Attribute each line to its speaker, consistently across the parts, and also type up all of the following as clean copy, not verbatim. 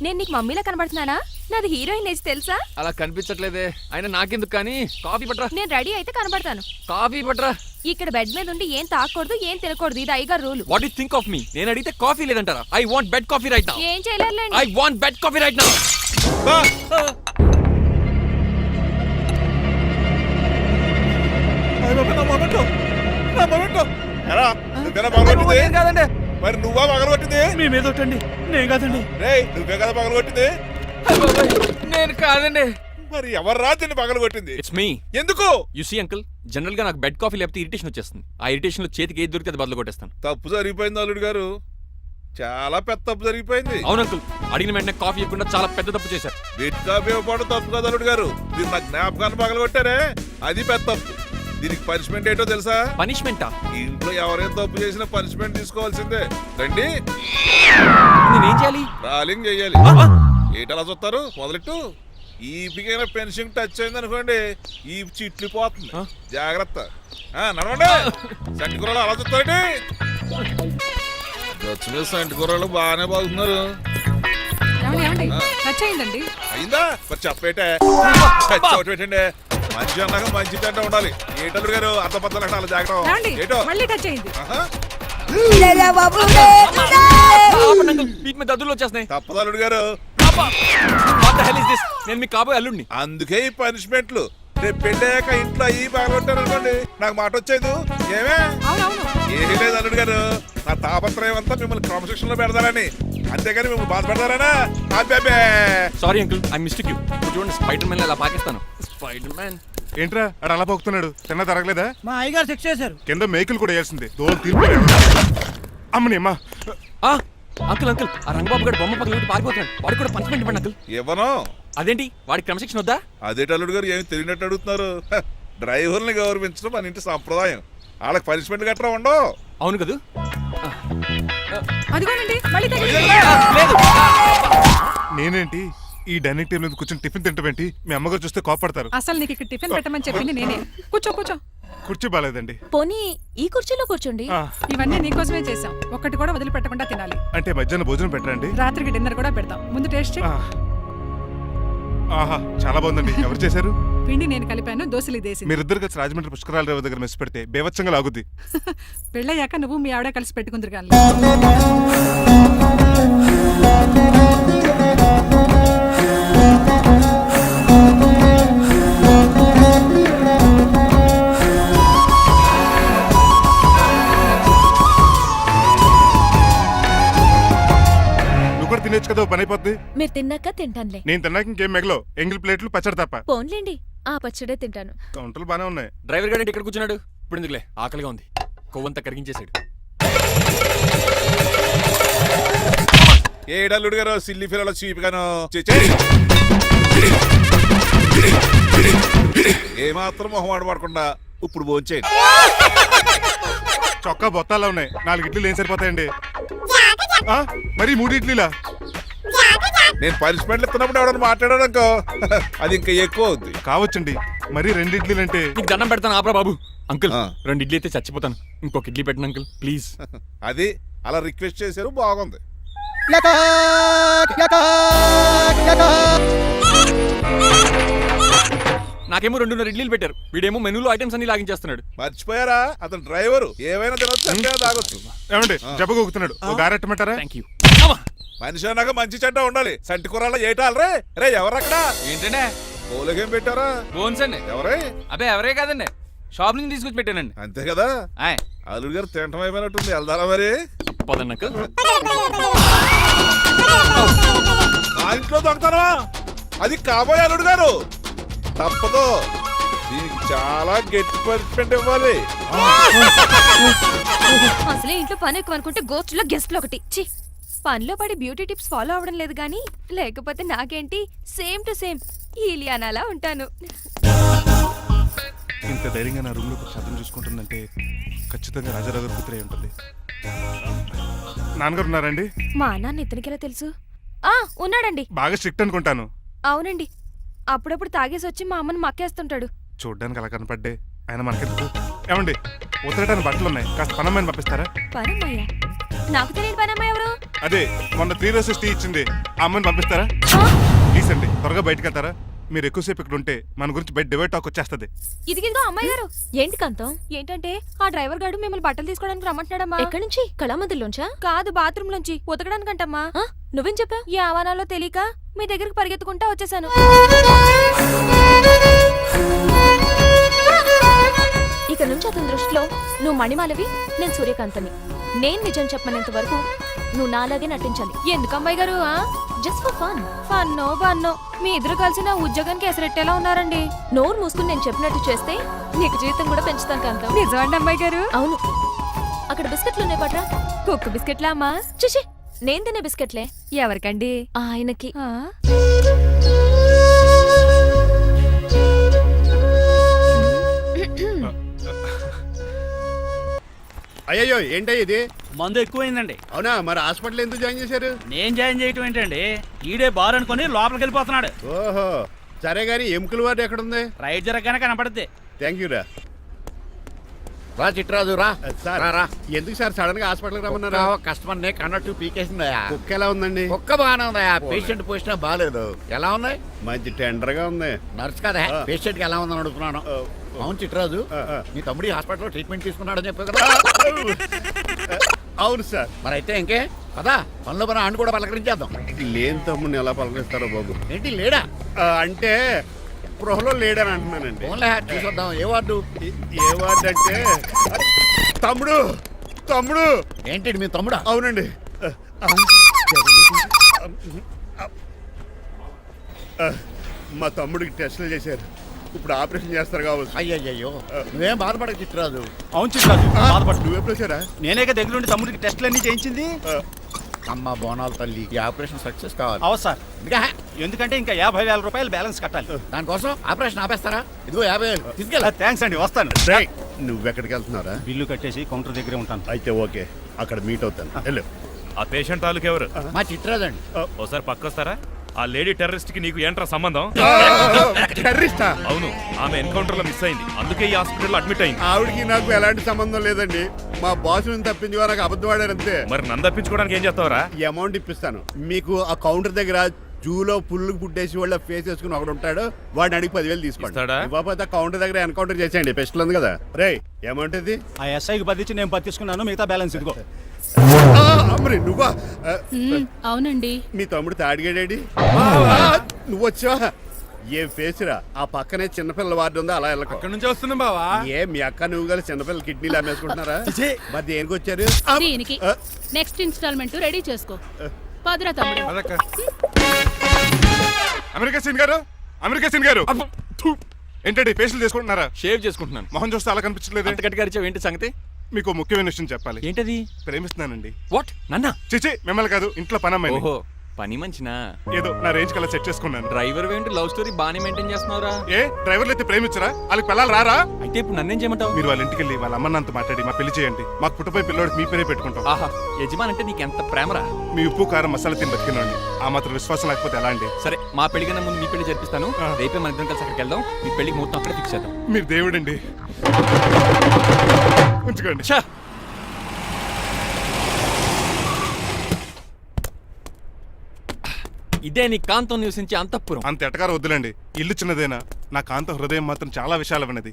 Speaker 1: నేను నీకు మమ్మీలా కనబడుతున్నానా? నాది హీరోయిన్ ఏజ్ తెలుసా?
Speaker 2: అలా కనిపించట్లేదే. అయినా నాకెందుకు కానీ కాఫీ పట్రా.
Speaker 1: నేను రెడీ అయితే కనబడతాను.
Speaker 2: కాఫీ పట్రా.
Speaker 1: ఇక్కడ బెడ్ మీద ఉండి ఏం తాకూడదు, ఏం తినకూడదు. ఇది అయ్యగారు rule.
Speaker 2: What you think of me? నేను అడిగితే కాఫీ లేదంటారా? I want bed coffee right now.
Speaker 1: ఏం చేయలేరులేండి.
Speaker 2: I want bed coffee right now.
Speaker 3: కాదండి, మరి నువ్వా పగలగొట్టింది?
Speaker 4: మీ మీద ఒకటండి, నేను కాదండి.
Speaker 3: రేయ్, నువ్వే కదా పగలగొట్టింది?
Speaker 2: నేను కాదండి.
Speaker 3: మరి ఎవర్రా దీన్ని పగలగొట్టింది?
Speaker 2: It's me.
Speaker 3: ఎందుకు?
Speaker 2: యు సీ అంకుల్, జనరల్ గా నాకు బెడ్ కాఫీ లేకపోతే ఇరిటేషన్ వచ్చేస్తుంది. ఆ ఇరిటేషన్ లో చేతికి ఏది దొరికితే అది బదులు కొట్టేస్తాను.
Speaker 3: తప్పు జరిగిపోయింది అల్లుడు గారు, చాలా పెద్ద తప్పు జరిగిపోయింది.
Speaker 2: అవును అంకుల్, అడిగిన వెంటనే కాఫీ ఇవ్వకుండా చాలా పెద్ద తప్పు చేశారు.
Speaker 3: బెడ్ కాఫీ ఇవ్వడం తప్పు కదా అల్లుడు గారు, మీరు నా జ్ఞాపకాన్ని పగలగొట్టారే, అది పెద్ద తప్పు. దీనికి పనిష్మెంట్ ఏంటో తెలుసా?
Speaker 2: పనిష్మెంటా?
Speaker 3: ఇంట్లో ఎవరైనా తప్పు చేసినా పనిష్మెంట్ తీసుకోవాల్సిందే. రండి,
Speaker 2: నేనేం చేయాలి?
Speaker 3: రాలింగ్ చెయ్యాలి. ఏటలా చూస్తారు? మొదలెట్టు. ఈపికైనా పెన్షన్ టచ్ అయింది అనుకోండి, ఈ చిట్లు పోతుంది. జాగ్రత్త. నడవండి. సంటి కూరలు అలా చూస్తారండి. గచ్చు మీద సంటి కూరలు బాగానే బాగుతున్నారు. అయిందా? మరి చెప్పేటే ఒకటి పెట్టండి. మంచి అన్నాక మంచి తింటా ఉండాలి. ఏటల్లుడు గారు అర్థపత్రాలు అలా జాగ్రత్త. ఏటో
Speaker 2: దద్దులు వచ్చేస్తున్నాయి.
Speaker 3: తప్పదు అల్లుడు గారు.
Speaker 2: నేను మీకు కాబోయే అల్లుడిని.
Speaker 3: అందుకే ఈ పనిష్మెంట్లు. రేపు పెళ్ళాక ఇంట్లో అయ్యి బాగుంటారు అనుకోండి, నాకు మాట వచ్చేది ఏమే? ఏమీ లేదు అల్లుడు గారు, నా తాపత్రయం అంతా మిమ్మల్ని క్రమశిక్షణలో పెడతారని, అంతేగాని మిమ్మల్ని బాధపడతారనా? అబ్బే.
Speaker 2: Sorry uncle, I mistake you. చూడండి, స్పైడర్ మ్యాన్ అలా పాకిస్తాను. స్పైడర్ మ్యాన్
Speaker 5: ఏంట్రా అడు అలా పోతున్నాడు? తిన్న తరగలేదా?
Speaker 4: మా అయ్యగారు శిక్ష చేశారు.
Speaker 5: కింద మేకులు కూడా వేయాల్సిందే. దోలు తీర్పు అమ్మని అమ్మా.
Speaker 2: అంకుల్ అంకుల్, ఆ రంగబాబు గారు బొమ్మ పక్కన పారిపోతున్నాడు. వాడికి కూడా పనిష్మెంట్ ఇవ్వండి అంకుల్.
Speaker 3: ఇవ్వను.
Speaker 2: అదేంటి, వాడికి క్రమశిక్షణ వద్దా?
Speaker 3: అదేటి అల్లుడు గారు, ఏమి తెలియనట్టు అడుగుతున్నారు? డ్రైవర్ని గౌరవించడం మన ఇంటి సంప్రదాయం. వాళ్ళకి పనిష్మెంట్ గట్రా ఉండవు.
Speaker 2: అవును కదా.
Speaker 5: నేనేంటి ఈ డైనింగ్ టేబుల్ మీద కూర్చొని టిఫిన్ తింటామేంటి? మీ అమ్మగారు చూస్తే కోపడతారు.
Speaker 6: అసలు నీకు ఇక్కడ టిఫిన్ పెట్టమని చెప్పింది నేనే. కూర్చో.
Speaker 5: కుర్చీ బాలేదండి.
Speaker 1: పోనీ ఈ కుర్చీలో కూర్చోండి.
Speaker 6: ఇవన్నీ నీకోసమే చేసాం. ఒక్కటి కూడా వదిలిపెట్టకుండా తినాలి.
Speaker 5: అంటే మధ్యాహ్నం భోజనం పెట్టరండి?
Speaker 6: రాత్రికి డిన్నర్ కూడా పెడతాం. ముందు టేస్ట్ చేయి.
Speaker 5: ఆహా, చాలా బాగుందండి. ఎవరు చేశారు?
Speaker 6: పిండి నేను కలిపాను, దోశలు దేశీ.
Speaker 5: మీరిద్దరు కలిసి రాజమండ్రి పుష్కరాల రేవు దగ్గర మెస్ పెడితే బేవచ్చంగా లాగుద్ది.
Speaker 6: పెళ్ళయ్యాక నువ్వు మీ ఆవిడ కలిసి పెట్టుకుందరు కానీ.
Speaker 5: తినేచ్చు కదా, పని అయిపోద్ది.
Speaker 1: మీరు తిన్నాక తింటానులే.
Speaker 5: నేను తిన్నాక ఇంకేం మిగలవు. ఎంగిల్ ప్లేట్లు పచ్చడి తప్ప.
Speaker 1: పోన్లేండి, ఆ పచ్చడే తింటాను.
Speaker 5: కౌంటర్లు బానే ఉన్నాయి.
Speaker 2: డ్రైవర్ గారు ఇక్కడ కూర్చున్నాడు. ఇప్పుడు ఎందుకులే, ఆకలిగా ఉంది. కొవ్వంతా కరిగించేశాడు.
Speaker 3: ఏడల్లుడు గారు సిల్లి ఫిరలో చీపిగాను ఏమాత్రం మొహమాట పడకుండా ఇప్పుడు భోంచేయండి.
Speaker 5: చొక్కా బొత్తాలా ఉన్నాయి. 4 ఇడ్లీలు ఏం సరిపోతాయండి? మరి 3 ఇడ్లీలా?
Speaker 3: నేను పనిష్మెంట్లు ఇస్తున్నప్పుడు ఎవడన్నా మాట్లాడాడు అనుకో, అది ఇంకా ఎక్కువ అవుద్ది.
Speaker 5: కావచ్చండి, మరి 2 ఇడ్లీలు అంటే.
Speaker 2: నీకు దండం పెడతాను, ఆపరా బాబు. అంకుల్, 2 ఇడ్లీ అయితే చచ్చిపోతాను. ఇంకొక ఇడ్లీ పెట్టండి అంకుల్, ప్లీజ్.
Speaker 3: అది అలా రిక్వెస్ట్ చేశారు, బాగుంది.
Speaker 2: నాకేమో 2 ఇడ్లీలు పెట్టారు. వీడేమో మెనూలో ఐటమ్స్ అన్ని లాగించేస్తున్నాడు.
Speaker 3: మర్చిపోయారా, అతను డ్రైవర్. ఏమైనా తినొచ్చు, అంటే తాగొచ్చు.
Speaker 5: ఏమండి జబ్బగొక్కుతున్నాడు, ఓ గారెట్టమంటారా?
Speaker 2: Thank you.
Speaker 3: మనిషి అన్నాక మంచి చెడ్డ ఉండాలి. సంటి కూరలో ఏటాలరే. రే ఎవరక్కడ?
Speaker 2: ఏంటంటే
Speaker 3: పోలేకేం పెట్టారా?
Speaker 2: బోన్స్ అండి.
Speaker 3: ఎవరే?
Speaker 2: అబ్బే ఎవరే కాదండి, షాప్ నుంచి తీసుకొచ్చి పెట్టానండి.
Speaker 3: అంతే కదా. అల్లుడు గారు తింటం అయిపోయినట్టుంది. వెళ్దారా మరి?
Speaker 2: పదండి అంకుల్.
Speaker 3: ఆ ఇంట్లో దొంగతారా? అది కాబోయే అల్లుడు గారు. తప్పదు, దీనికి చాలా గట్టి పనిష్మెంట్ ఇవ్వాలి.
Speaker 1: అసలే ఇంట్లో పని ఎక్కువ అనుకుంటే గోస్ట్లో గెస్ట్లు ఒకటి. పనిలో పడి బ్యూటీ టిప్స్ ఫాలో అవడం లేదు గానీ, లేకపోతే నాకేంటి సేమ్ టు సేమ్ ఈలియానాలా ఉంటాను.
Speaker 5: ఇంత ధైర్యంగా నా రూమ్ లో శబ్దం చూసుకుంటుందంటే ఖచ్చితంగా రాజారావు గారు కూతురే ఉంటుంది. నాన్నగారు ఉన్నారండి?
Speaker 1: మా నాన్న ఇతనికి ఎలా తెలుసు? ఉన్నాడండి.
Speaker 5: బాగా స్ట్రిక్ట్ అనుకుంటాను.
Speaker 1: అవునండి, అప్పుడప్పుడు తాగేసి వచ్చి మా అమ్మని మక్కేస్తుంటాడు.
Speaker 5: చూడ్డానికి అలా కనపడ్డే ఆయన మనకెందుకు? ఏమండి, ఉతరటానికి బట్టలు ఉన్నాయి, కాస్త పనమ్మాయిని పంపిస్తారా?
Speaker 1: పనమ్మాయ? నాకు తెలియని పనమ్మాయి ఎవరు?
Speaker 5: అదే మొన్న 3 రోజెస్ టీ ఇచ్చింది ఆ అమ్మాయిని పంపిస్తారా ప్లీజ్ అండి, త్వరగా బయటకు వెళ్తారా? మీరు ఎక్కువసేపు ఇక్కడ ఉంటే మన గురించి బయట డివైడ్ టాక్ వచ్చేస్తుంది.
Speaker 1: ఇదిగిదిగో అమ్మాయి గారు. ఏంటి కాంతం? ఏంటంటే ఆ డ్రైవర్ గారు మిమ్మల్ని బట్టలు తీసుకోవడానికి రమ్మంటున్నాడమ్మా.
Speaker 7: ఎక్కడి నుంచి? కళామందిర్లోంచా?
Speaker 1: కాదు, బాత్రూమ్ లోంచి ఉతకడానికంటమ్మా.
Speaker 7: నువ్వేం చెప్పా?
Speaker 1: ఈ ఆవానాలో తెలియక మీ దగ్గరికి పరిగెత్తుకుంటా వచ్చేసాను.
Speaker 7: ఇక నుంచి అతని దృష్టిలో నువ్వు మణిమాలవి, నేను సూర్యకాంతని. నేను నిజం చెప్పనంత వరకు నువ్వు నాలాగే నటించాలి.
Speaker 1: ఎందుకు అమ్మాయి గారు?
Speaker 7: Just for fun.
Speaker 1: ఫన్నో బన్నో మీ ఇద్దరు కలిసి నా ఉద్యోగానికి ఎసరెట్టేలా ఉన్నారండి.
Speaker 7: నోరు మూసుకుని నేను చెప్పినట్టు చేస్తే నీకు జీవితం కూడా పెంచుతాను కాంతం.
Speaker 1: నిజమండి అమ్మాయి గారు?
Speaker 7: అవును. అక్కడ బిస్కెట్లు ఉన్నాయి పట్రా.
Speaker 1: కుక్క బిస్కెట్లా అమ్మా?
Speaker 7: చిచి, నేను తినే బిస్కెట్లే.
Speaker 1: ఎవరికండి?
Speaker 7: ఆయనకి.
Speaker 1: ఆ?
Speaker 8: అయ్యో ఏంటో ఇది?
Speaker 4: మందు ఎక్కువైందండి.
Speaker 8: అవునా? మరి హాస్పిటల్ ఎందుకు జాయిన్ చేశారు?
Speaker 4: నేను జాయిన్ చేయటం ఏంటండి, ఈడే బార్ అనుకుని లోపలికి వెళ్ళిపోతున్నాడు.
Speaker 8: ఓహో, సరే గాని ఎముకల వార్డు ఎక్కడుంది?
Speaker 4: రైట్ జరగగానే కనపడుద్ది.
Speaker 8: థ్యాంక్ యూ రా.
Speaker 9: రా చిట్రాజు రా.
Speaker 8: సార్
Speaker 9: రా.
Speaker 8: ఎందుకు సార్ సడన్ గా హాస్పిటల్ రమ్మన్నారా?
Speaker 9: కస్టమర్ నే కన్నట్టు పీకేసిందయా.
Speaker 8: కుక్క ఎలా ఉందండి?
Speaker 9: కుక్క బాగానే ఉందయా, పేషెంట్ పొజిషన్ బాగాలేదు. ఎలా ఉన్నాయి?
Speaker 8: మంచి టెండర్ గా ఉంది.
Speaker 9: నర్స్ కదా పేషెంట్ కి ఎలా ఉందని అడుగుతున్నాను. అవును చిట్రాజు,
Speaker 8: ఆ.
Speaker 9: మీ తమ్ముడి హాస్పిటల్లో ట్రీట్మెంట్ తీసుకున్నాడని చెప్పావు కదా.
Speaker 8: అవును సార్.
Speaker 9: మరి అయితే ఇంకే కదా పనిలో పని ఆండు కూడా పలకరించేద్దాం.
Speaker 8: లేని తమ్ముడిని ఎలా పలకరిస్తారో బాబు.
Speaker 9: ఏంటి లేడా?
Speaker 8: అంటే గృహలో లేడని అంటున్నానండి.
Speaker 9: ఓన్లే చూసొద్దాం. ఏ వార్డు?
Speaker 8: ఏ వార్డు అంటే తమ్ముడు తమ్ముడు.
Speaker 9: ఏంటి మీ తమ్ముడా?
Speaker 8: అవునండి. మా తమ్ముడికి టెస్టులు చేశారు, ఇప్పుడు ఆపరేషన్ చేస్తారు కావచ్చు.
Speaker 9: అయ్యయ్యో, నువ్వేం బాధపడక చిట్రాజు.
Speaker 4: అవును చిట్రాజు, బాధపడు.
Speaker 8: నువ్వు ఎప్పుడు వచ్చారా?
Speaker 4: నేనే దగ్గరుండి తమ్ముడికి టెస్టులు అన్ని చేయించింది.
Speaker 9: అమ్మ బోనాల తల్లి, ఈ ఆపరేషన్ సక్సెస్ కావాలి.
Speaker 4: అవు సార్,
Speaker 9: ఇంకా
Speaker 4: ఎందుకంటే ఇంకా 50,000 రూపాయలు బ్యాలెన్స్ కట్టాలి.
Speaker 9: దానికోసం ఆపరేషన్ ఆపేస్తారా? ఇదిగో 50,000 తీసుకెళ్ళ.
Speaker 4: థ్యాంక్స్ అండి, వస్తాను.
Speaker 8: నువ్వెక్కడికి వెళ్తున్నారా?
Speaker 4: బిల్లు కట్టేసి కౌంటర్ దగ్గరే ఉంటాను.
Speaker 8: అయితే ఓకే, అక్కడ మీట్ అవుతాను. వెళ్ళు.
Speaker 10: ఆ పేషెంట్ తాలూకు ఎవరు?
Speaker 9: మా చిట్రాజు అండి.
Speaker 10: ఓసారి పక్కొస్తారా? ఆ లేడీ టెర్రరిస్ట్ కి నీకు ఏంట్రా సంబంధం?
Speaker 8: టెర్రరిస్టా?
Speaker 10: అవును, ఆమె ఎన్కౌంటర్ లో మిస్ అయింది, అందుకే ఈ హాస్పిటల్ అడ్మిట్ అయింది.
Speaker 8: ఆవిడకి నాకు ఎలాంటి సంబంధం లేదండి. మా బాసుని తప్పించి నాకు అబద్ధం ఆడారు అంతే.
Speaker 10: మరి నన్ను తప్పించుకోవడానికి ఏం చేస్తావరా?
Speaker 8: ఈ అమౌంట్ ఇప్పిస్తాను మీకు. ఆ కౌంటర్ దగ్గర జూలో పుల్లు పుట్టేసి వాళ్ళ ఫేస్ వేసుకుని ఒకడు ఉంటాడు, వాడిని అడిగి 10,000 తీసుకోండి.
Speaker 10: ఇస్తాడా?
Speaker 8: ఇవ్వకపోతే కౌంటర్ దగ్గర ఎన్కౌంటర్ చేసేయండి. పెస్టల్ ఉంది కదా. రే అమౌంట్ ఇది?
Speaker 4: ఆ ఎస్ఐకి బదిలించి నేను తీసుకున్నాను, మిగతా బ్యాలెన్స్ ఇదిగో.
Speaker 8: అమ్మరి నువ్వా?
Speaker 6: అవునండి.
Speaker 8: మీ తమ్ముడు తాడిగాడేడి? నువ్వు వచ్చావా? ఏ ఫేస్ రా. ఆ పక్కనే చిన్నపిల్లల వార్డు ఉందా, అలా వెళ్ళకు.
Speaker 10: అక్కడ నుంచి వస్తున్నా బావా.
Speaker 8: ఏ మీ అక్క నువ్వు కలిసి చిన్నపిల్లల కిడ్నీలు అమ్మేసుకుంటున్నారా? మరి దేనికి వచ్చారు?
Speaker 6: దీనికి నెక్స్ట్ ఇన్స్టాల్మెంట్ రెడీ చేసుకో. పదరా తమ్ముడు.
Speaker 5: అమెరికా సీన్ గారు, అమెరికా సీన్ గారు ఏంటండి పేషెంట్ చేసుకుంటున్నారా?
Speaker 2: షేవ్ చేసుకుంటున్నాను.
Speaker 5: మొహం చూస్తే అలా కనిపించలేదు.
Speaker 2: అంత గట్టిగా అరిచావు, ఏంటి సంగతి?
Speaker 5: మీకు ముఖ్యమైన విషయం చెప్పాలి.
Speaker 2: ఏంటది?
Speaker 5: ప్రేమిస్తున్నానండి.
Speaker 2: వాట్? నన్నా?
Speaker 5: చిచి, మిమ్మల్ని కాదు, ఇంట్లో పని అమ్మాయి.
Speaker 2: ఓహో, పని మంచినా?
Speaker 5: ఏదో నా రేంజ్ కల్లా సెట్ చేసుకున్నాను.
Speaker 2: డ్రైవర్ ఏంటి లవ్ స్టోరీ బాగానే మెయింటైన్ చేస్తున్నావురా?
Speaker 5: ఏ డ్రైవర్లు అయితే ప్రేమించరా? వాళ్ళకి పిల్లలు రారా?
Speaker 2: అయితే ఇప్పుడు నన్నేం చేయమంటావు?
Speaker 5: మీరు వాళ్ళ ఇంటికి వెళ్ళి వాళ్ళ అమ్మ నాన్నతో మాట్లాడి మా పెళ్లి చేయండి. మాకు పుట్టపోయి పిల్లోడికి మీ పేరే పెట్టుకుంటాం.
Speaker 2: ఆహా, యజమాన్ అంటే నీకు ఎంత ప్రేమరా?
Speaker 5: మీ ఉప్పు కారం మసాలా తిని బతికినండి. ఆ మాత్రం విశ్వాసం లేకపోతే ఎలా అండి?
Speaker 2: సరే, మా పెళ్లి కన్నా ముందు మీ పెళ్లి జరిపిస్తాను.
Speaker 5: ఆ.
Speaker 2: రేపే మన ఇద్దరం కలిసి అక్కడికి వెళ్దాం. మీ పెళ్లికి మొత్తం అక్కడే ఫిక్స్ చేద్దాం.
Speaker 5: మీరు దేవుడండి. ఉంచుకోండి.
Speaker 2: ఛా! ఇదే నీ కాంతం నివసించే అంతఃపురం.
Speaker 5: అంత ఎటకారం వద్దులండి. ఇల్లు చిన్నదేనా, నా కాంత హృదయం మాత్రం చాలా విశాలమైనది.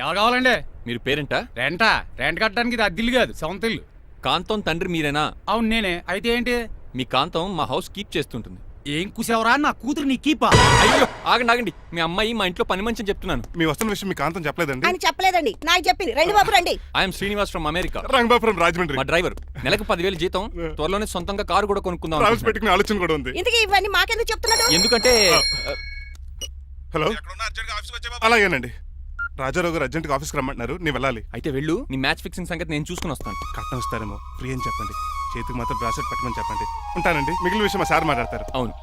Speaker 4: ఎవరు కావాలండి?
Speaker 2: మీరు పేరెంటా?
Speaker 4: రెంటా? రెంట్ కట్టడానికి ఇది అద్దిల్లు కాదు, సొంత ఇల్లు.
Speaker 2: కాంతం తండ్రి మీరేనా?
Speaker 4: అవును నేనే. అయితే ఏంటి?
Speaker 2: మీ కాంతం మా హౌస్ కీప్ చేస్తుంటుంది.
Speaker 4: ఏం కూసావరా? నా కూతురు నీ కీపా?
Speaker 2: అయ్యో, ఆగండి ఆగండి. మీ అమ్మాయి మా ఇంట్లో పని మంచి అని చెప్తున్నాను.
Speaker 5: మీ వస్తున్న విషయం మీ కాంతం చెప్పలేదండి?
Speaker 11: అని చెప్పలేదండి, నాకు చెప్పింది. రండి బాబు రండి.
Speaker 2: I'm Srinivas from America.
Speaker 5: Rangabapuram Rajahmundry.
Speaker 2: మా డ్రైవర్. నెలకు 10,000 జీతం. త్వరలోనే సొంతంగా కారు కూడా కొనుక్కుందాం
Speaker 5: ట్రావెల్స్
Speaker 2: అనుకుంటున్నాను.
Speaker 5: పెట్టుకునే ఆలోచన కూడా ఉంది.
Speaker 11: ఇంతకీ ఇవన్నీ మాకెందుకు చెప్తున్నాడు?
Speaker 2: ఎందుకంటే
Speaker 5: హలో, అలాగేనండి. రాజారావు గారు అర్జెంట్గా ఆఫీస్కి రమ్మంటున్నారు, నీ వెళ్ళాలి.
Speaker 2: అయితే వెళ్ళు. నీ మ్యాచ్ ఫిక్సింగ్ సంగతి నేను చూసుకుని వస్తాను.
Speaker 5: కట్నం ఇస్తారేమో, ఫ్రీ అని చెప్పండి. చేతికి మాత్రం బ్రాసెట్ పెట్టమని చెప్పండి. ఉంటానండి. మిగిలిన విషయం మా సార్ మాట్లాడతారు.
Speaker 2: అవును,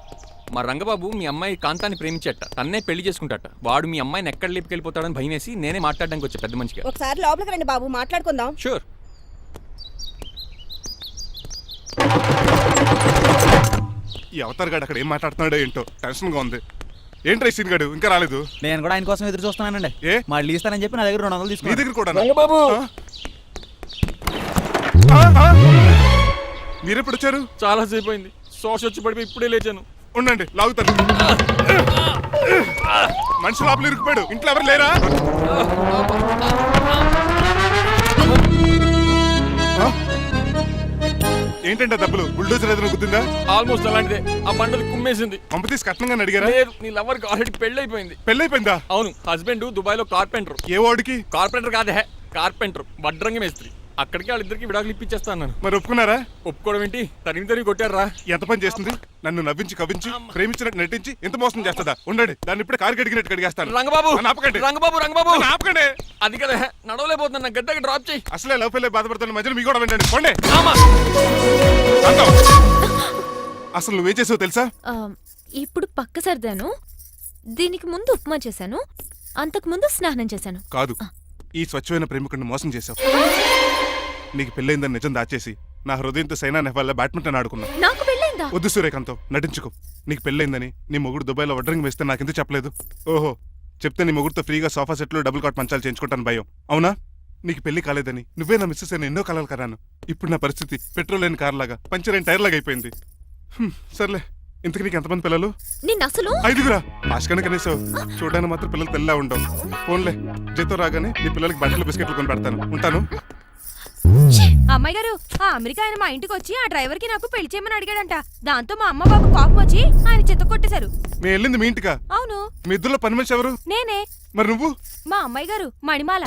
Speaker 2: మా రంగబాబు మీ అమ్మాయి కాంతాన్ని ప్రేమించట. తన్నే పెళ్లి చేసుకుంటాట. వాడు మీ అమ్మాయిని ఎక్కడ లేపుకెళ్ళిపోతాడని భయం వేసి నేనే మాట్లాడడానికి వచ్చా పెద్ద మనిషిగా.
Speaker 11: ఒకసారి లోపలికి రండి బాబు, మాట్లాడుకుందాం.
Speaker 2: షూర్.
Speaker 5: ఈ అవతార్ గాడు అక్కడ ఏం మాట్లాడుతున్నాడో ఏంటో టెన్షన్గా ఉంది. ఏంటి రైసీన్ గాడు ఇంకా రాలేదు?
Speaker 4: నేను కూడా ఆయన కోసం ఎదురు చూస్తున్నానండి.
Speaker 5: ఏ
Speaker 4: మళ్ళీ ఇస్తానని చెప్పి నా దగ్గర 200
Speaker 5: మీ
Speaker 4: తీసుకున్నా.
Speaker 5: దగ్గర కూడా?
Speaker 9: రంగబాబు,
Speaker 5: మీరెప్పుడు వచ్చారు?
Speaker 2: చాలా సేపు అయింది. శ్వాస వచ్చి పడిపోయి ఇప్పుడే లేచాను.
Speaker 5: ఉండండి, లాగుతాను. మనిషి లోపల ఇరుక్కుపోయాడు. ఇంట్లో ఎవరు లేరా? ఏంటంటే డబ్బులు బుల్డోజర్ ఏదైనా గుర్తుందా?
Speaker 2: ఆల్మోస్ట్ అలాంటిదే. ఆ బండలు కుమ్మేసింది.
Speaker 5: పంపతీసి కట్నంగా అడిగారా?
Speaker 2: లేదు, నీ లవర్కి ఆల్రెడీ పెళ్ళైపోయింది.
Speaker 5: పెళ్ళైపోయిందా?
Speaker 2: అవును, హస్బెండ్ దుబాయ్ లో కార్పెంటర్.
Speaker 5: ఏ వాడికి?
Speaker 2: కార్పెంటర్ కాదే, కార్పెంటర్, వడ్రంగి మేస్త్రి. అక్కడికి వాళ్ళిద్దరికి విడాకులు ఇప్పించేస్తా అన్నాను.
Speaker 5: మరి ఒప్పుకున్నారా?
Speaker 2: ఒప్పుకోవడం ఏంటి, తరిగి కొట్టారా.
Speaker 5: ఎంత పని చేస్తుంది? నన్ను నవ్వించి కవించి ప్రేమించినట్టు నటించి ఎంత మోసం చేస్తుందా? ఉండండి, దాన్ని ఇప్పుడే కారు కడిగినట్టు కడిగేస్తాను.
Speaker 2: రంగబాబు,
Speaker 5: నన్ను ఆపకండి.
Speaker 2: రంగబాబు
Speaker 5: ఆపకండి.
Speaker 2: అది కదా, నడవలేకపోతున్నా, నా గడ్డకి డ్రాప్ చేయి.
Speaker 5: అసలే లవ్ ఫెయిల్ బాధపడుతున్న మధ్యలో మీ కూడా వినండి. పోండి.
Speaker 2: ఆమా.
Speaker 5: శాంతం. అసలు నువ్వేం చేసావు తెలుసా?
Speaker 7: ఇప్పుడు పక్క సర్దాను. దీనికి ముందు ఉప్మా చేశాను. అంతకు ముందు స్నానం చేశాను.
Speaker 5: కాదు, ఈ స్వచ్ఛమైన ప్రేమికుడిని మోసం చేశావు. నీకు పెళ్ళైందని నిజం దాచేసి నా హృదయంతో సైనా నెహ్వాల్ బ్యాడ్మింటన్ ఆడుకున్నా.
Speaker 7: నాకు పెళ్ళైందా?
Speaker 5: వద్దు సూర్యకాంతం, నటించుకో. నీకు పెళ్ళైందని నీ మొగుడు దుబాయ్లో వడ్రంగి వేస్తే నాకెందుకు చెప్పలేదు? ఓహో, చెప్తే నీ మొగుడుతో ఫ్రీగా సోఫా సెట్లు డబుల్ కాట్ మంచాలు చేయించుకుంటాను భయం. అవునా? నీకు పెళ్లి కాలేదని నువ్వే నా మిస్సెస్ అని ఎన్నో కలలు కరాను. ఇప్పుడు నా పరిస్థితి పెట్రోల్ లేని కార్ లాగా, పంచర్ అయిన టైర్ లాగా అయిపోయింది. సర్లే, ఇంతకు నీకు ఎంతమంది పిల్లలు?
Speaker 7: నిన్ను అసలు
Speaker 5: 5గురా. ఆశకనే కనీసం చూడడానికి మాత్రం పిల్లలు తెల్లా ఉండవు. ఫోన్లే, జీతం రాగానే నీ పిల్లలకి బట్టలు బిస్కెట్లు కొని పెడతాను. ఉంటాను.
Speaker 1: అమ్మాయి గారు, ఆ అమెరికా ఆయన మా ఇంటికి వచ్చి ఆ డ్రైవర్ కి నాకు పెళ్లి చేయమని అడిగాడంట. దాంతో మా అమ్మ బాబు కోపం వచ్చి ఆయన చెత్త కొట్టేశారు.
Speaker 5: మేము వెళ్ళింది మీ ఇంటికా?
Speaker 1: అవును.
Speaker 5: మీ ఇద్దరులో పని మనిషి ఎవరు?
Speaker 1: నేనే.
Speaker 5: మరి నువ్వు?
Speaker 1: మా అమ్మాయి గారు మణిమాల.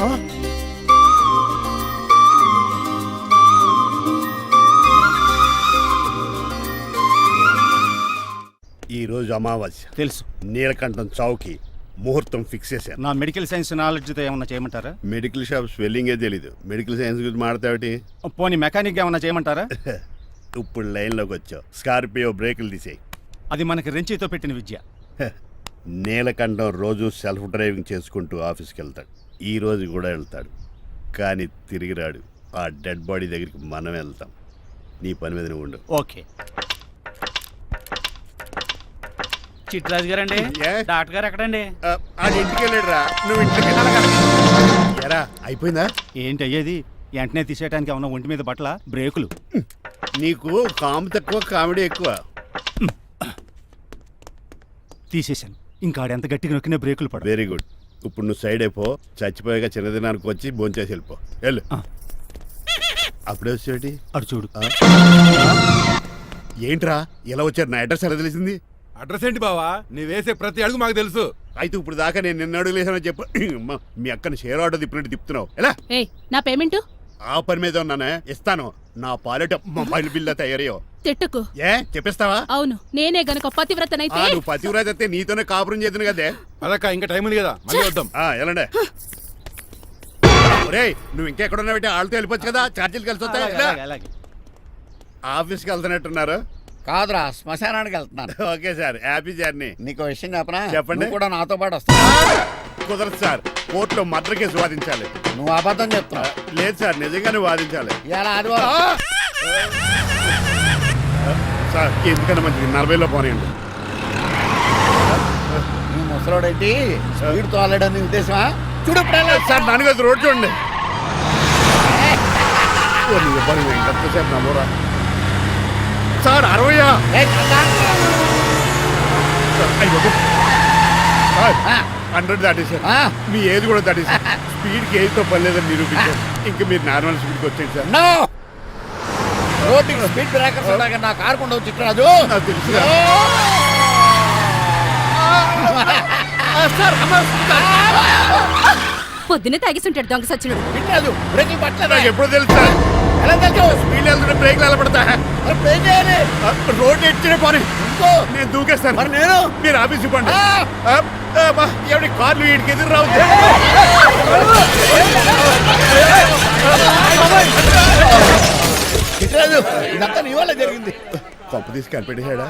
Speaker 8: ఈ రోజు అమావాస్య
Speaker 4: తెలుసు.
Speaker 8: నీలకంఠం చౌకి ముహూర్తం ఫిక్స్ చేశాను.
Speaker 4: నా మెడికల్ సైన్స్ నాలెడ్జ్తో ఏమన్నా చేయమంటారా?
Speaker 8: మెడికల్ షాప్ స్వెల్లింగే తెలీదు, మెడికల్ సైన్స్ గురించి మాట్లాడతావిటి?
Speaker 4: పోనీ మెకానిక్ ఏమన్నా చేయమంటారా?
Speaker 8: ఇప్పుడు లైన్లోకి వచ్చావు. స్కార్పియో బ్రేకులు తీసేయి.
Speaker 4: అది మనకి రెంచితో పెట్టిన విద్య.
Speaker 8: నీలకంఠం రోజు సెల్ఫ్ డ్రైవింగ్ చేసుకుంటూ ఆఫీస్కి వెళ్తాడు. ఈ రోజు కూడా వెళ్తాడు, కానీ తిరిగి రాడు. ఆ డెడ్ బాడీ దగ్గరికి మనం వెళ్తాం. నీ పని మీద నువ్వు ఉండు.
Speaker 4: ఓకే. చిట్రాజు గారండి,
Speaker 8: ఏ?
Speaker 4: డాక్టర్ గారు ఎక్కడండి?
Speaker 8: అది ఇంటికి వెళ్ళాడు రా, నువ్వు ఇంటికి ఎరా. అయిపోయిందా?
Speaker 4: ఏంటి అయ్యేది? వెంటనే తీసేయడానికి ఏమన్నా ఒంటి మీద బట్టల బ్రేకులు?
Speaker 8: నీకు కాము తక్కువ, కామెడీ ఎక్కువ.
Speaker 4: తీసేశాను. ఇంకా ఆడెంత గట్టిగా నొక్కినా బ్రేకులు పడ.
Speaker 8: Very good. ఇప్పుడు నువ్వు సైడ్ అయిపో. చచ్చిపోయాక చిన్నదినానికి వచ్చి భోంచేసి వెళ్ళిపో. వెళ్ళు. అప్పుడే వచ్చేటి
Speaker 4: అటు చూడు.
Speaker 8: ఏంట్రా ఇలా వచ్చారు? నా అడ్రస్ ఎలా తెలిసింది?
Speaker 3: అడ్రస్ ఏంటి బావా? నీ వేసే ప్రతి అడుగు మాకు తెలుసు.
Speaker 8: అయితే ఇప్పుడు దాకా నేను నిన్న అడుగులేసానని చెప్పు. మీ అక్కని షేర్ ఆర్డర్ తిప్పినట్టు తిప్పుతున్నావు. ఎలా?
Speaker 6: ఏయ్, నా పేమెంట్
Speaker 8: ఆ పని మీద ఉన్నానే, ఇస్తాను. నా పాలెట మొబైల్ బిల్లా తయారయ్యో.
Speaker 6: తిట్టుకు.
Speaker 8: ఏ చెప్పిస్తావా?
Speaker 6: అవును, నేనే గనక పతివ్రతనైతే
Speaker 8: నువ్వు పతివ్రాజ్ అయితే నీతోనే కాపురం చేద్దును కదే.
Speaker 3: అదక్క, ఇంకా టైం ఉంది కదా, మళ్ళీ వద్దాం.
Speaker 8: ఎలాండే ఒరేయ్, నువ్వు ఇంకెక్కడున్నా పెట్టి వాళ్ళతో వెళ్ళిపోవచ్చు కదా, ఛార్జీలు కలిసి వస్తాయి.
Speaker 4: అలాగే.
Speaker 8: ఆఫీస్కి వెళ్తున్నట్టున్నారు.
Speaker 9: కాదురా, శ్మశానానికి వెళ్తున్నాను.
Speaker 8: Okay sir, happy journey.
Speaker 9: నీకు విషయం చెప్పనా?
Speaker 8: చెప్పండి.
Speaker 9: నువ్వు కూడా నాతో పాటు వస్తా.
Speaker 8: కుదరదు సార్, కోర్టులో మర్డర్ కేసు వాదించాలి.
Speaker 9: నువ్వు అబద్ధం చెప్తున్నావు.
Speaker 8: లేదు సార్, నిజంగానే వాదించాలి.
Speaker 9: ఇలా ఆదివారం
Speaker 8: సార్, ఎందుకన్నా మంచిది 40లో పోనీయండి.
Speaker 9: నువ్వు ముసలోడేంటి స్పీడ్ తోలడని ఉద్దేశమా? చూడు
Speaker 8: సార్, నాన్నగారు రోడ్ చూడండి. ఎంతసేపు నమ్మరా సార్? 60 100 దాటేశారు. మీ ఏది కూడా దాటేశారు. స్పీడ్కి ఏదితో పని లేదని నిరూపించారు. ఇంకా మీరు నార్మల్ స్పీడ్కి వచ్చేది సార్.
Speaker 9: రోడ్డుకి స్పీడ్ బ్రేకర్స్ ఉండగా నా కారు కొండ చిట్రాజు.
Speaker 8: నాకు తెలుసు
Speaker 1: పొద్దునే తాగిస్తుంటాడు దొంగ సచ్చినుడు.
Speaker 9: చిట్రాజు బ్రేకింగ్ పట్టలేదు.
Speaker 8: నాకు ఎప్పుడు తెలుసు సార్?
Speaker 9: ఎలా తెలుసు?
Speaker 8: స్పీడ్ వెళ్తుంటే బ్రేక్లు ఎలా పడతా?
Speaker 9: ఏం చేయాలి?
Speaker 8: రోడ్డు ఎట్టిన పోనీ నేను దూకేస్తాను.
Speaker 9: మరి నేను?
Speaker 8: మీరు ఆఫీస్ ఇవ్వండి. ఎవరి కార్లు వీడికి ఎదురు రావు.
Speaker 9: చిట్రాజు, ఇదంతా నీ వల్ల జరిగింది.
Speaker 8: పప్పు తీసి కనిపెట్టేశాడా?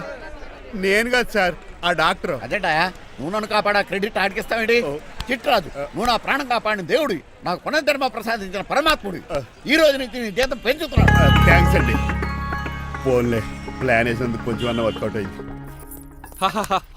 Speaker 8: నేను కాదు సార్, ఆ డాక్టర్.
Speaker 9: అదేటా, నువ్వు నన్ను కాపాడా క్రెడిట్ ఆడికిస్తావేంటి? చిట్రాజు, నువ్వు నా ప్రాణం కాపాడిన దేవుడి, నాకు పునర్ధర్మ ప్రసాదించిన పరమాత్ముడి. ఈ రోజు నుంచి నీ జీతం పెంచుతున్నాను.
Speaker 8: థ్యాంక్స్ అండి. ఫోన్లే, ప్లాన్ వేసినందుకు కొంచెం అన్న వర్కౌట్ అయింది.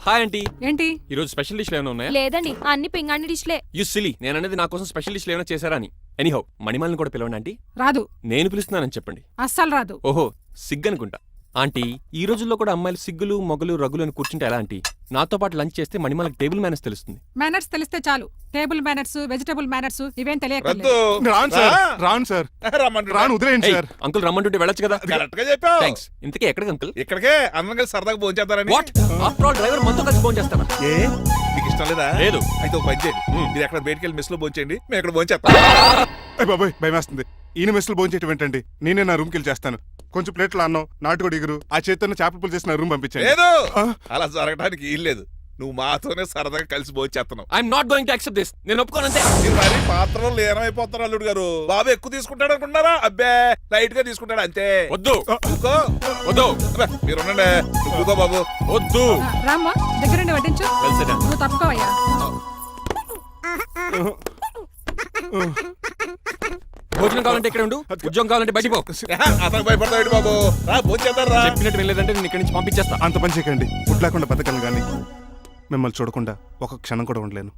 Speaker 2: Hi aunty.
Speaker 1: ఏంటి
Speaker 2: ఈ రోజు స్పెషల్ డిష్లు ఏమైనా ఉన్నాయా?
Speaker 1: లేదండి, అన్ని పింగాణి డిష్లే.
Speaker 2: యు సిలీ, నేను అనేది నా కోసం స్పెషల్ డిష్లు ఏమైనా చేశారా అని. ఎనీహౌ, మణిమాలని కూడా పిలవండి ఆంటీ.
Speaker 6: రాదు.
Speaker 2: నేను పిలుస్తున్నానని చెప్పండి.
Speaker 6: అస్సలు రాదు.
Speaker 2: ఓహో, సిగ్గు అనుకుంటా. ఆంటీ, ఈ రోజుల్లో కూడా అమ్మాయిలు సిగ్గులు మొగలు రగులు అని కూర్చుంటే ఎలా ఆంటీ? నాతో పాటు లంచ్ చేస్తే మణిమాలకి టేబుల్ మేనేజ్ తెలుస్తుంది.
Speaker 6: మేనర్స్ తెలిస్తే చాలు. టేబుల్ మేనర్స్, వెజిటబుల్ మేనర్స్ ఇవేం
Speaker 3: రద్దు
Speaker 5: రాను సార్, రాను సార్,
Speaker 3: రమ్మంటున్నా.
Speaker 5: రాను, వదిలేయండి
Speaker 2: ఏయ్,
Speaker 5: సార్.
Speaker 2: అంకుల్ రమ్మంటుంటే వెళ్ళొచ్చు కదా.
Speaker 3: కరెక్ట్ గా చెప్పావు.
Speaker 2: థ్యాంక్స్. ఇంతకీ ఎక్కడికి అంకుల్?
Speaker 3: ఇక్కడికే అందరం కలిసి సరదాగా భోంచేద్దారని.
Speaker 2: వాట్? ఆఫ్టర్ ఆల్ డ్రైవర్ మనతో కలిసి ఫోన్ చేస్తారా?
Speaker 3: ఏ మీకు ఇష్టం లేదా?
Speaker 2: లేదు.
Speaker 3: అయితే ఒక పని చేయండి, మీరు ఎక్కడ బయటికి వెళ్ళి మెస్ లో భోంచేయండి, మేము ఇక్కడ భోంచేస్తాం.
Speaker 5: అయ్య బాబాయ్, భయం వేస్తుంది. ఈయన మెస్సులు భోంచేయటం ఏంటండి? నేనే నా రూమ్కి వెళ్ళి చేస్తాను. కొంచెం ప్లేట్లో అన్నం, నాటుకోడి ఇగురు, ఆ చేతన్న చేపల పులుసు చేసిన రూమ్ పంపించండి.
Speaker 3: లేదు,
Speaker 5: ఆ?
Speaker 3: అలా జరగడానికి ఏం లేదు. నువ్వు మాతోనే సరదాగా కలిసి భోంచేస్తున్నావు.
Speaker 2: I'm not going to accept this. నేను ఒప్పుకోనంతే.
Speaker 3: మీరు మరి పాత్రలో లీనమైపోతారు అల్లుడు గారు. బాబు ఎక్కువ తీసుకుంటాడు అనుకున్నారా? అబ్బే లైట్ గా తీసుకుంటాడు అంతే.
Speaker 2: వద్దు,
Speaker 3: ఊరుకో.
Speaker 2: వద్దు,
Speaker 3: అబ్బే, మీరు ఉండండి. నువ్వు ఊరుకో బాబు.
Speaker 2: వద్దు.
Speaker 6: రామ్మా, దగ్గరుండి వడ్డించు.
Speaker 2: Well said.
Speaker 6: నువ్వు తప్పుకోవయ్యా.
Speaker 2: భోజనం కావాలంటే ఇక్కడ ఉండు, ఉద్యోగం కావాలంటే బయటికి పో.
Speaker 3: అతను భయపడతాడు బాబు. రా భోంచేద్దాం రా.
Speaker 2: చెప్పినట్టు వెళ్ళలేదంటే నేను ఇక్కడి నుంచి పంపించేస్తా.
Speaker 5: అంత పని చేయకండి. ఫుడ్ లేకుండా బతకలను కానీ మిమ్మల్ని చూడకుండా ఒక క్షణం కూడా ఉండలేను.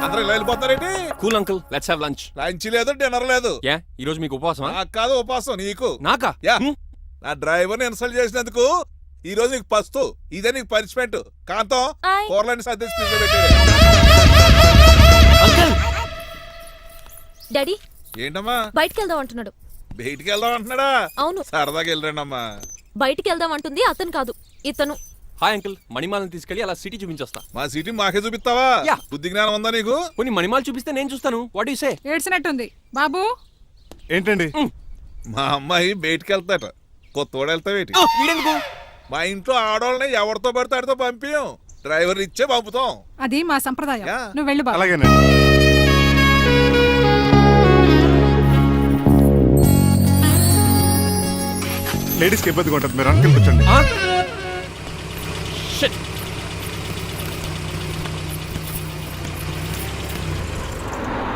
Speaker 3: అందరూ ఇలా వెళ్ళిపోతారేంటి?
Speaker 2: Cool uncle, let's have lunch.
Speaker 3: Lunch లేదు, డిన్నర్ లేదు.
Speaker 2: యా, ఈ రోజు మీకు ఉపవాసమా?
Speaker 3: నాకు కాదు ఉపవాసం, నీకు.
Speaker 2: నాకా?
Speaker 3: యా.
Speaker 2: హ్మ్.
Speaker 3: నా డ్రైవర్ ఇన్సల్ట్ చేసినందుకు ఈ రోజు నీకు పస్తు. ఇదే నీకు పనిష్మెంట్. కాంతం
Speaker 7: ఆయ్.
Speaker 3: కూరలని సర్దేసి ఫ్రిడ్జ్లో పెట్టేయ్.
Speaker 2: అంకుల్,
Speaker 7: డాడీ
Speaker 3: ఏంటమ్మా
Speaker 7: బయటికి వెళ్దాం అంటున్నాడు.
Speaker 3: బయటికి వెళ్దాం అంటున్నాడా?
Speaker 7: అవును,
Speaker 3: సరదాగా వెళ్ళరండి అమ్మా.
Speaker 7: బయటికి వెళ్దాం అంటుంది అతను కాదు, ఇతను.
Speaker 2: Hi uncle. మణిమాలను తీసుకెళ్ళి అలా సిటీ చూపించొస్తా.
Speaker 3: మా సిటీ మాకే చూపిస్తావా?
Speaker 2: యా.
Speaker 3: బుద్ధి జ్ఞానం ఉందా నీకు?
Speaker 2: కొన్ని మణిమాలు చూపిస్తే నేను చూస్తాను. What you say?
Speaker 6: ఏడ్చినట్టుంది బాబు.
Speaker 5: ఏంటండి?
Speaker 3: మా అమ్మాయి బయటికి వెళ్తాట. కొత్తోడు వెళ్తావేటి?
Speaker 2: వీడెందుకు?
Speaker 3: మా ఇంట్లో ఆడవాళ్ళని ఎవరితో పడితే ఆడితో పంపించం, డ్రైవర్ ఇచ్చే పంపుతాం.
Speaker 6: అది మా సంప్రదాయం.
Speaker 3: యా.
Speaker 6: నువ్వు వెళ్ళు బాబు.
Speaker 5: అలాగేనండి. లేడీస్కి ఇబ్బందిగా ఉంటుంది, మీరు అనుకుని కూర్చోండి.
Speaker 2: షిట్.